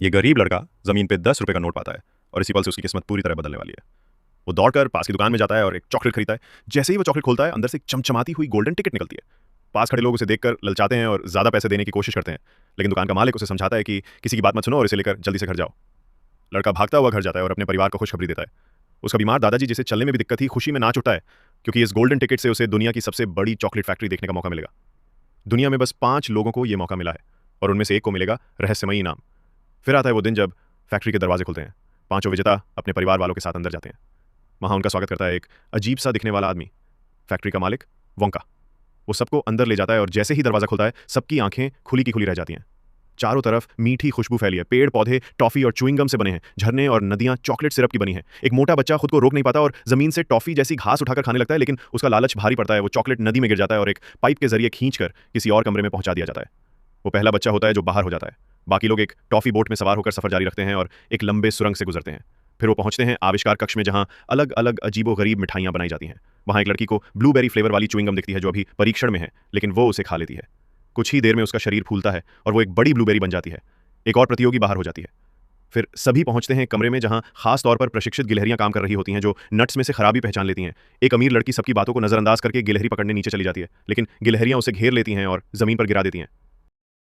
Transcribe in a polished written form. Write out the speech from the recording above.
ये गरीब लड़का ज़मीन पे 10 रुपए का नोट पाता है और इसी पल से उसकी किस्मत पूरी तरह बदलने वाली है। वो दौड़कर पास की दुकान में जाता है और एक चॉकलेट खरीदता है। जैसे ही वो चॉकलेट खोलता है, अंदर से एक चमचमाती हुई गोल्डन टिकट निकलती है। पास खड़े लोग उसे देखकर ललचाते हैं और ज़्यादा पैसे देने की कोशिश करते हैं, लेकिन दुकान का मालिक उसे समझाता है कि किसी की बात मत सुनो और इसे लेकर जल्दी से घर जाओ। लड़का भागता हुआ घर जाता है और अपने परिवार को खुशखबरी देता है। उसका बीमार दादाजी, जिसे चलने में भी दिक्कत थी, खुशी में नाच उठता है, क्योंकि इस गोल्डन टिकट से उसे दुनिया की सबसे बड़ी चॉकलेट फैक्ट्री देखने का मौका मिलेगा। दुनिया में बस 5 लोगों को यह मौका मिला है और उनमें से एक को मिलेगा रहस्यमयी इनाम। फिर आता है वो दिन जब फैक्ट्री के दरवाजे खुलते हैं। पांचों विजेता अपने परिवार वालों के साथ अंदर जाते हैं। वहां उनका स्वागत करता है एक अजीब सा दिखने वाला आदमी, फैक्ट्री का मालिक वोंका। वो सबको अंदर ले जाता है और जैसे ही दरवाजा खुलता है, सबकी आंखें खुली की खुली रह जाती हैं। चारों तरफ मीठी खुशबू फैली है। पेड़ पौधे टॉफी और च्युइंगम से बने हैं। झरने और नदियां चॉकलेट सिरप की बनी हैं। एक मोटा बच्चा खुद को रोक नहीं पाता और जमीन से टॉफी जैसी घास उठाकर खाने लगता है, लेकिन उसका लालच भारी पड़ता है। वो चॉकलेट नदी में गिर जाता है और एक पाइप के जरिए खींचकर किसी और कमरे में पहुंचा दिया जाता है। वो पहला बच्चा होता है जो बाहर हो जाता है। बाकी लोग एक टॉफी बोट में सवार होकर सफर जारी रखते हैं और एक लंबे सुरंग से गुजरते हैं। फिर वो पहुंचते हैं आविष्कार कक्ष में, जहां अलग अलग अजीबो गरीब मिठाइयां बनाई जाती हैं। वहां एक लड़की को ब्लूबेरी फ्लेवर वाली च्युइंगम दिखती है, जो अभी परीक्षण में है, लेकिन वो उसे खा लेती है। कुछ ही देर में उसका शरीर फूलता है और वो एक बड़ी ब्लूबेरी बन जाती है। एक और प्रतियोगी बाहर हो जाती है। फिर सभी पहुंचते हैं एक कमरे में, जहां खास तौर पर प्रशिक्षित गिलहरियां काम कर रही होती हैं, जो नट्स में से खराबी पहचान लेती हैं। एक अमीर लड़की सबकी बातों को नजरअंदाज करके गिलहरी पकड़ने नीचे चली जाती है, लेकिन गिलहरियां उसे घेर लेती हैं और जमीन पर गिरा देती हैं।